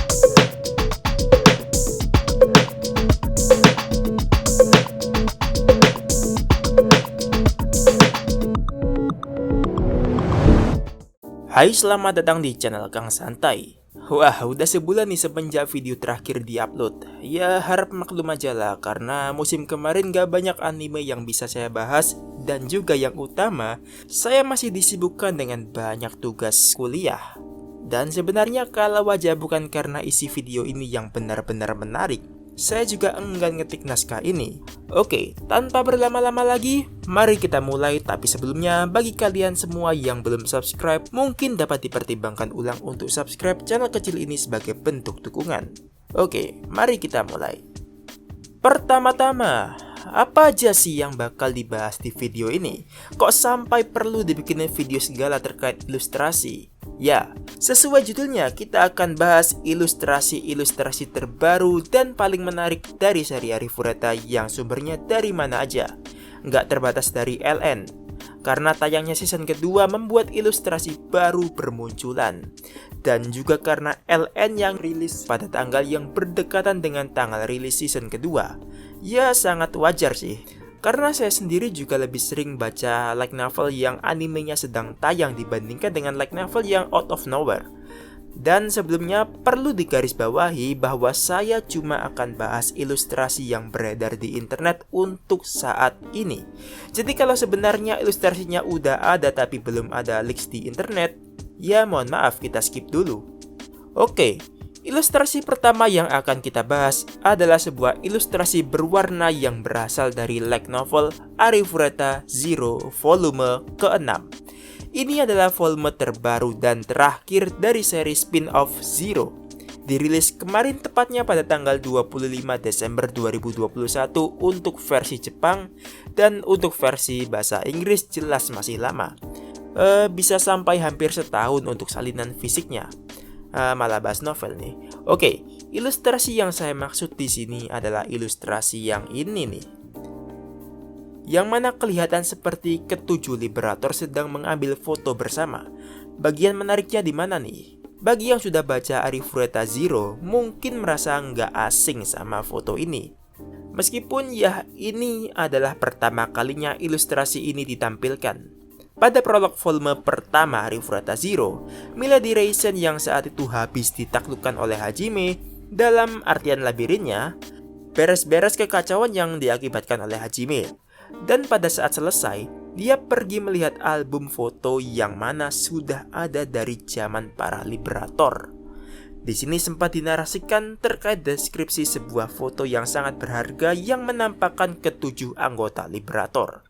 Hai, selamat datang di channel Kang Santai. Wah, udah sebulan nih semenjak video terakhir diupload. Ya, harap maklum aja lah, karena musim kemarin gak banyak anime yang bisa saya bahas. Dan juga yang utama, saya masih disibukkan dengan banyak tugas kuliah. Dan sebenarnya kalau aja bukan karena isi video ini yang benar-benar menarik, saya juga enggan ngetik naskah ini. Oke, tanpa berlama-lama lagi, mari kita mulai. Tapi sebelumnya, bagi kalian semua yang belum subscribe, mungkin dapat dipertimbangkan ulang untuk subscribe channel kecil ini sebagai bentuk dukungan. Oke, mari kita mulai. Pertama-tama, apa aja sih yang bakal dibahas di video ini? Kok sampai perlu dibikinin video segala terkait ilustrasi? Ya, sesuai judulnya, kita akan bahas ilustrasi-ilustrasi terbaru dan paling menarik dari seri Arifureta yang sumbernya dari mana aja. Nggak terbatas dari LN, karena tayangnya season kedua membuat ilustrasi baru bermunculan. Dan juga karena LN yang rilis pada tanggal yang berdekatan dengan tanggal rilis season kedua. Ya, sangat wajar sih. Karena saya sendiri juga lebih sering baca light novel yang animenya sedang tayang dibandingkan dengan light novel yang out of nowhere. Dan sebelumnya perlu digarisbawahi bahwa saya cuma akan bahas ilustrasi yang beredar di internet untuk saat ini. Jadi kalau sebenarnya ilustrasinya udah ada tapi belum ada leaks di internet, ya mohon maaf, kita skip dulu. Oke. Ilustrasi pertama yang akan kita bahas adalah sebuah ilustrasi berwarna yang berasal dari light novel Arifureta Zero volume ke-6. Ini adalah volume terbaru dan terakhir dari seri spin-off Zero. Dirilis kemarin tepatnya pada tanggal 25 Desember 2021 untuk versi Jepang, dan untuk versi bahasa Inggris jelas masih lama. Bisa sampai hampir setahun untuk salinan fisiknya. Malah bahas novel nih. Oke, ilustrasi yang saya maksud di sini adalah ilustrasi yang ini nih. Yang mana kelihatan seperti ketujuh liberator sedang mengambil foto bersama. Bagian menariknya di mana nih? Bagi yang sudah baca Arifureta Zero, mungkin merasa nggak asing sama foto ini. Meskipun ya ini adalah pertama kalinya ilustrasi ini ditampilkan. Pada prolog volume pertama Arifureta Zero, Milady Reisen yang saat itu habis ditaklukkan oleh Hajime, dalam artian labirinnya, beres-beres kekacauan yang diakibatkan oleh Hajime. Dan pada saat selesai, dia pergi melihat album foto yang mana sudah ada dari zaman para liberator. Di sini sempat dinarasikan terkait deskripsi sebuah foto yang sangat berharga yang menampakkan ketujuh anggota liberator.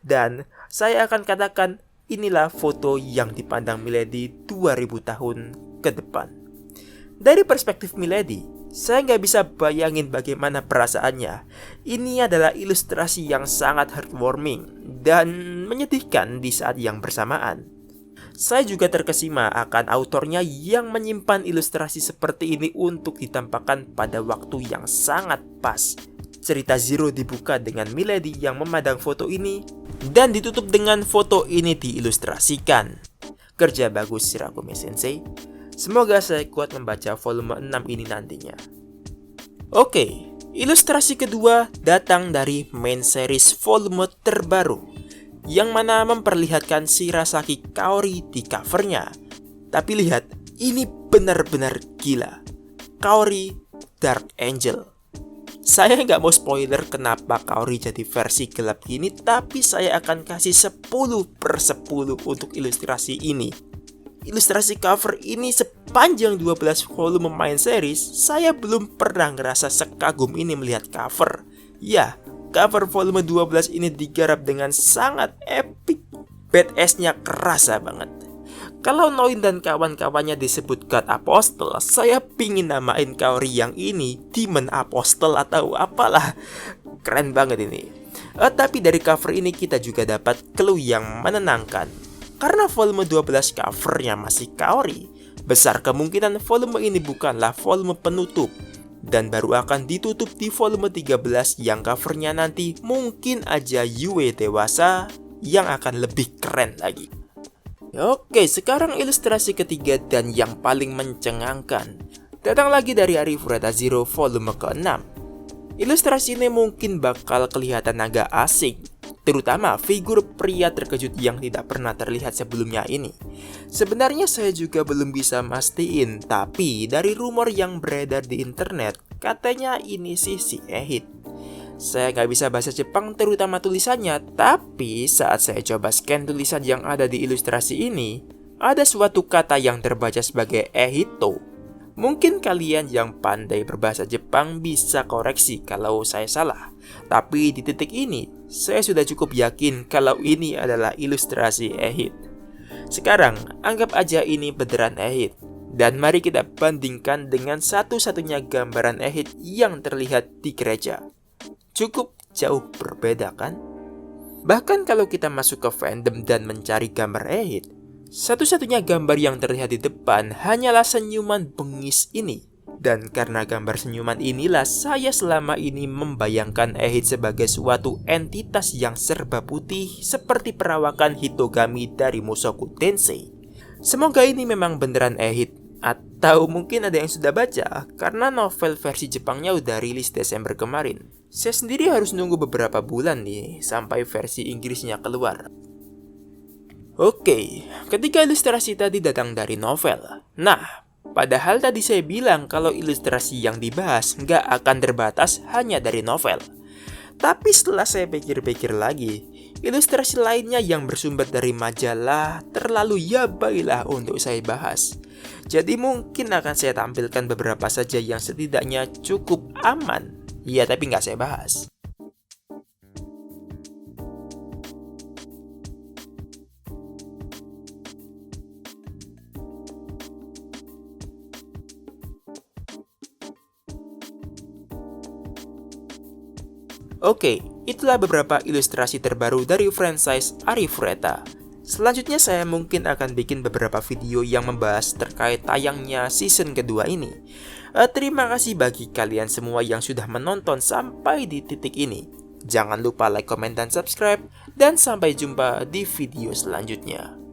Dan saya akan katakan inilah foto yang dipandang Milady 2000 tahun ke depan. Dari perspektif Milady, saya nggak bisa bayangin bagaimana perasaannya. Ini adalah ilustrasi yang sangat heartwarming dan menyedihkan di saat yang bersamaan. Saya juga terkesima akan autornya yang menyimpan ilustrasi seperti ini untuk ditampakkan pada waktu yang sangat pas. Cerita Zero dibuka dengan Milady yang memandang foto ini dan ditutup dengan foto ini diilustrasikan. Kerja bagus Shirakume Sensei. Semoga saya kuat membaca volume 6 ini nantinya. Oke, ilustrasi kedua datang dari main series volume terbaru, yang mana memperlihatkan Shirasaki Kaori di covernya. Tapi lihat, ini benar-benar gila. Kaori Dark Angel. Saya nggak mau spoiler kenapa Kaori jadi versi gelap gini, tapi saya akan kasih 10/10 untuk ilustrasi ini. Ilustrasi cover ini sepanjang 12 volume main series, saya belum pernah ngerasa sekagum ini melihat cover. Ya, cover volume 12 ini digarap dengan sangat epic. Badass-nya kerasa banget. Kalau Noin dan kawan-kawannya disebut God Apostle, saya pingin namain Kaori yang ini Demon Apostle atau apalah. Keren banget ini. Tapi dari cover ini kita juga dapat clue yang menenangkan. Karena volume 12 covernya masih Kaori, besar kemungkinan volume ini bukanlah volume penutup. Dan baru akan ditutup di volume 13 yang covernya nanti mungkin aja Yue dewasa yang akan lebih keren lagi. Oke, sekarang ilustrasi ketiga dan yang paling mencengangkan. Datang lagi dari Arifureta Zero volume ke-6. Ilustrasi ini mungkin bakal kelihatan agak asing, terutama figur pria terkejut yang tidak pernah terlihat sebelumnya ini. Sebenarnya saya juga belum bisa mastiin, tapi dari rumor yang beredar di internet, katanya ini si Ehit. Saya nggak bisa bahasa Jepang terutama tulisannya, tapi saat saya coba scan tulisan yang ada di ilustrasi ini, ada suatu kata yang terbaca sebagai Ehito. Mungkin kalian yang pandai berbahasa Jepang bisa koreksi kalau saya salah. Tapi di titik ini, saya sudah cukup yakin kalau ini adalah ilustrasi Ehit. Sekarang, anggap aja ini beneran Ehit. Dan mari kita bandingkan dengan satu-satunya gambaran Ehit yang terlihat di gereja. Cukup jauh berbeda kan? Bahkan kalau kita masuk ke fandom dan mencari gambar Ehit, satu-satunya gambar yang terlihat di depan hanyalah senyuman bengis ini. Dan karena gambar senyuman inilah saya selama ini membayangkan Ehit sebagai suatu entitas yang serba putih seperti perawakan Hitogami dari Mushoku Tensei. Semoga ini memang beneran Ehit, atau mungkin ada yang sudah baca karena novel versi Jepangnya udah rilis Desember kemarin. Saya sendiri harus nunggu beberapa bulan nih sampai versi Inggrisnya keluar. Oke, ketika ilustrasi tadi datang dari novel. Nah, padahal tadi saya bilang kalau ilustrasi yang dibahas nggak akan terbatas hanya dari novel. Tapi setelah saya pikir-pikir lagi, ilustrasi lainnya yang bersumber dari majalah terlalu yabailah untuk saya bahas. Jadi mungkin akan saya tampilkan beberapa saja yang setidaknya cukup aman. Ya, tapi nggak saya bahas. Oke, itulah beberapa ilustrasi terbaru dari franchise Arifureta. Selanjutnya saya mungkin akan bikin beberapa video yang membahas terkait tayangnya season kedua ini. Terima kasih bagi kalian semua yang sudah menonton sampai di titik ini. Jangan lupa like, comment, dan subscribe. Dan sampai jumpa di video selanjutnya.